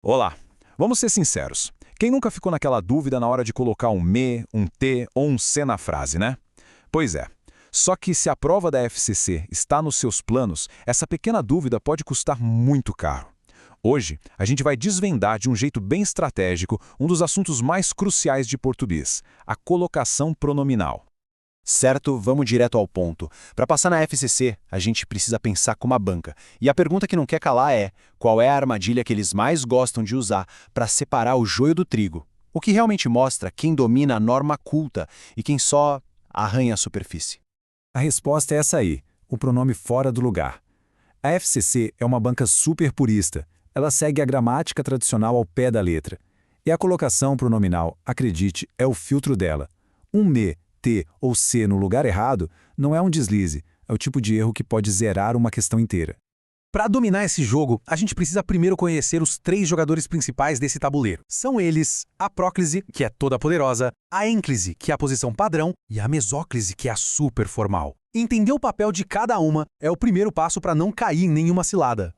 Olá, vamos ser sinceros. Quem nunca ficou naquela dúvida na hora de colocar um me, um te ou um se na frase, né? Pois é. Só que se a prova da FCC está nos seus planos, essa pequena dúvida pode custar muito caro. Hoje, a gente vai desvendar de um jeito bem estratégico um dos assuntos mais cruciais de português, a colocação pronominal. Certo, vamos direto ao ponto. Para passar na FCC, a gente precisa pensar como a banca. E a pergunta que não quer calar é: qual é a armadilha que eles mais gostam de usar para separar o joio do trigo? O que realmente mostra quem domina a norma culta e quem só arranha a superfície. A resposta é essa aí, o pronome fora do lugar. A FCC é uma banca super purista. Ela segue a gramática tradicional ao pé da letra. E a colocação pronominal, acredite, é o filtro dela. Um me, te ou se no lugar errado não é um deslize, é o tipo de erro que pode zerar uma questão inteira. Para dominar esse jogo, a gente precisa primeiro conhecer os três jogadores principais desse tabuleiro. São eles a próclise, que é toda poderosa, a ênclise, que é a posição padrão, e a mesóclise, que é a super formal. Entender o papel de cada uma é o primeiro passo para não cair em nenhuma cilada.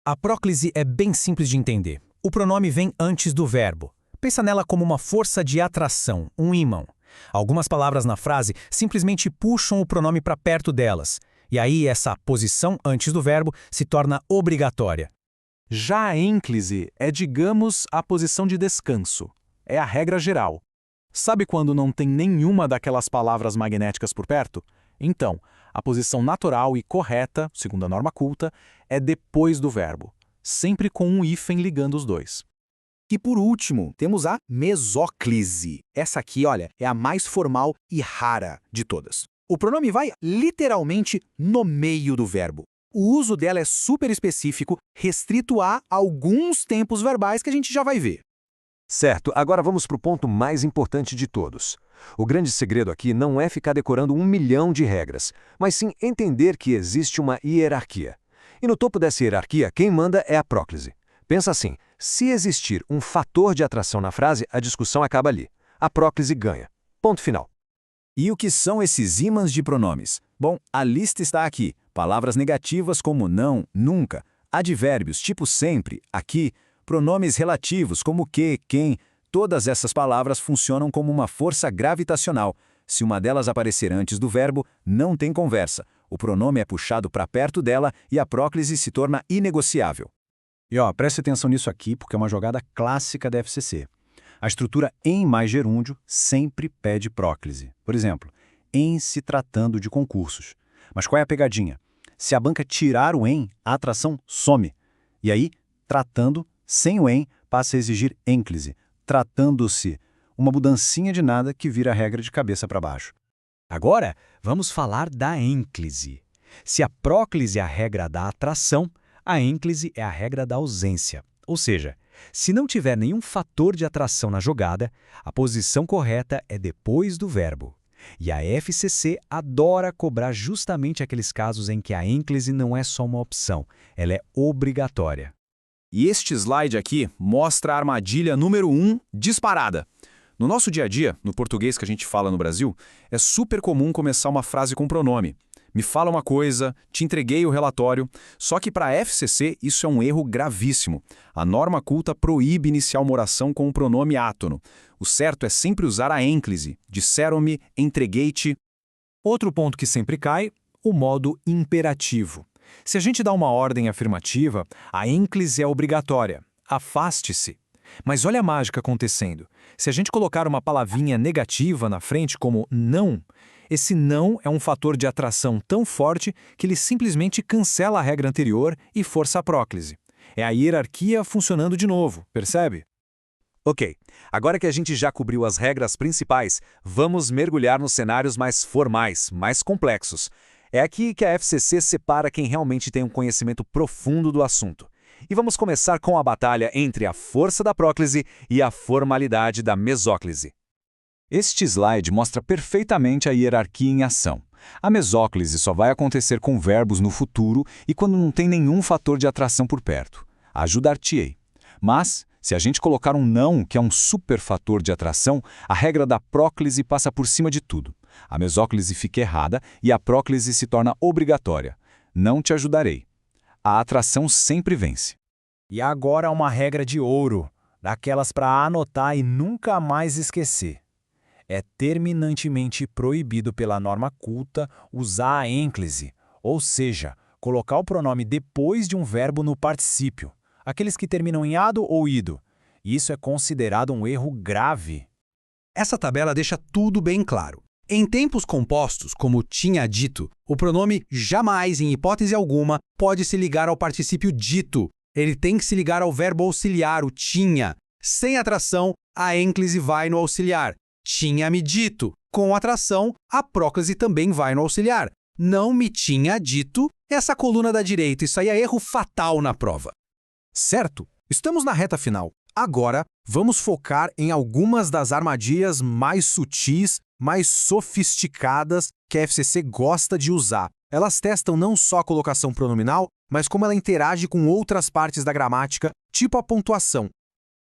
A próclise é bem simples de entender. O pronome vem antes do verbo. Pensa nela como uma força de atração, um ímã. Algumas palavras na frase simplesmente puxam o pronome para perto delas, e aí essa posição antes do verbo se torna obrigatória. Já a ênclise é, digamos, a posição de descanso. É a regra geral. Sabe quando não tem nenhuma daquelas palavras magnéticas por perto? Então, a posição natural e correta, segundo a norma culta, é depois do verbo, sempre com um hífen ligando os dois. E por último, temos a mesóclise. Essa aqui, olha, é a mais formal e rara de todas. O pronome vai literalmente no meio do verbo. O uso dela é super específico, restrito a alguns tempos verbais que a gente já vai ver. Certo, agora vamos para o ponto mais importante de todos. O grande segredo aqui não é ficar decorando 1 milhão de regras, mas sim entender que existe uma hierarquia. E no topo dessa hierarquia, quem manda é a próclise. Pensa assim, se existir um fator de atração na frase, a discussão acaba ali. A próclise ganha. Ponto final. E o que são esses ímãs de pronomes? Bom, a lista está aqui. Palavras negativas como não, nunca, advérbios tipo sempre, aqui, pronomes relativos como que, quem, todas essas palavras funcionam como uma força gravitacional. Se uma delas aparecer antes do verbo, não tem conversa. O pronome é puxado para perto dela e a próclise se torna inegociável. E preste atenção nisso aqui, porque é uma jogada clássica da FCC. A estrutura em mais gerúndio sempre pede próclise. Por exemplo, em se tratando de concursos. Mas qual é a pegadinha? Se a banca tirar o em, a atração some. E aí, tratando, sem o em, passa a exigir ênclise. Tratando-se, uma mudancinha de nada que vira a regra de cabeça para baixo. Agora, vamos falar da ênclise. Se a próclise é a regra da atração, a ênclise é a regra da ausência. Ou seja, se não tiver nenhum fator de atração na jogada, a posição correta é depois do verbo. E a FCC adora cobrar justamente aqueles casos em que a ênclise não é só uma opção, ela é obrigatória. E este slide aqui mostra a armadilha número 1 disparada. No nosso dia a dia, no português que a gente fala no Brasil, é super comum começar uma frase com pronome. Me fala uma coisa, te entreguei o relatório. Só que para a FCC isso é um erro gravíssimo. A norma culta proíbe iniciar uma oração com o pronome átono. O certo é sempre usar a ênclise. Disseram-me, entreguei-te. Outro ponto que sempre cai, o modo imperativo. Se a gente dá uma ordem afirmativa, a ênclise é obrigatória. Afaste-se. Mas olha a mágica acontecendo. Se a gente colocar uma palavrinha negativa na frente como não, esse não é um fator de atração tão forte que ele simplesmente cancela a regra anterior e força a próclise. É a hierarquia funcionando de novo, percebe? Ok, agora que a gente já cobriu as regras principais, vamos mergulhar nos cenários mais formais, mais complexos. É aqui que a FCC separa quem realmente tem um conhecimento profundo do assunto. E vamos começar com a batalha entre a força da próclise e a formalidade da mesóclise. Este slide mostra perfeitamente a hierarquia em ação. A mesóclise só vai acontecer com verbos no futuro e quando não tem nenhum fator de atração por perto. Ajudar-te-ei. Mas, se a gente colocar um não, que é um super fator de atração, a regra da próclise passa por cima de tudo. A mesóclise fica errada e a próclise se torna obrigatória. Não te ajudarei. A atração sempre vence. E agora uma regra de ouro, daquelas para anotar e nunca mais esquecer. É terminantemente proibido pela norma culta usar a ênclise, ou seja, colocar o pronome depois de um verbo no particípio, aqueles que terminam em ado ou ido. Isso é considerado um erro grave. Essa tabela deixa tudo bem claro. Em tempos compostos, como tinha dito, o pronome jamais, em hipótese alguma, pode se ligar ao particípio dito. Ele tem que se ligar ao verbo auxiliar, o tinha. Sem atração, a ênclise vai no auxiliar. Tinha-me dito. Com atração, a próclise também vai no auxiliar. Não me tinha dito, essa coluna da direita. Isso aí é erro fatal na prova. Certo, estamos na reta final. Agora, vamos focar em algumas das armadilhas mais sutis, mais sofisticadas que a FCC gosta de usar. Elas testam não só a colocação pronominal, mas como ela interage com outras partes da gramática, tipo a pontuação.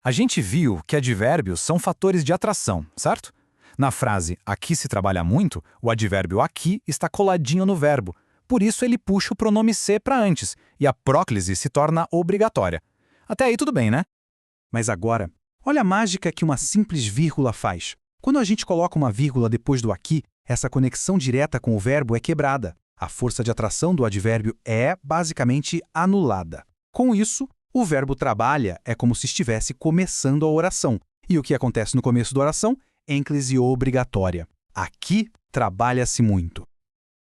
A gente viu que advérbios são fatores de atração, certo? Na frase aqui se trabalha muito, o advérbio aqui está coladinho no verbo. Por isso ele puxa o pronome se para antes, e a próclise se torna obrigatória. Até aí tudo bem, né? Mas agora, olha a mágica que uma simples vírgula faz. Quando a gente coloca uma vírgula depois do aqui, essa conexão direta com o verbo é quebrada. A força de atração do advérbio é, basicamente, anulada. Com isso, o verbo trabalha é como se estivesse começando a oração. E o que acontece no começo da oração? Ênclise obrigatória. Aqui trabalha-se muito.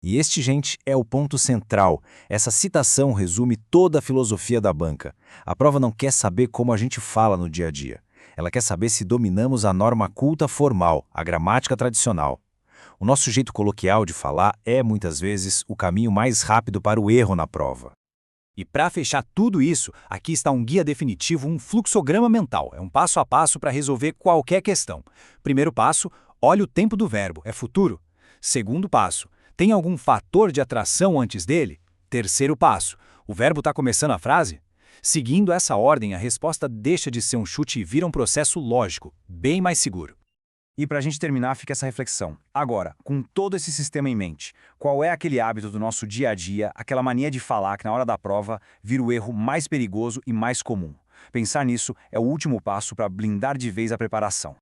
E este, gente, é o ponto central. Essa citação resume toda a filosofia da banca. A prova não quer saber como a gente fala no dia a dia. Ela quer saber se dominamos a norma culta formal, a gramática tradicional. O nosso jeito coloquial de falar é, muitas vezes, o caminho mais rápido para o erro na prova. E para fechar tudo isso, aqui está um guia definitivo, um fluxograma mental. É um passo a passo para resolver qualquer questão. Primeiro passo, olhe o tempo do verbo, é futuro. Segundo passo, tem algum fator de atração antes dele? Terceiro passo, o verbo está começando a frase? Seguindo essa ordem, a resposta deixa de ser um chute e vira um processo lógico, bem mais seguro. E para a gente terminar, fica essa reflexão. Agora, com todo esse sistema em mente, qual é aquele hábito do nosso dia a dia, aquela mania de falar que na hora da prova vira o erro mais perigoso e mais comum? Pensar nisso é o último passo para blindar de vez a preparação.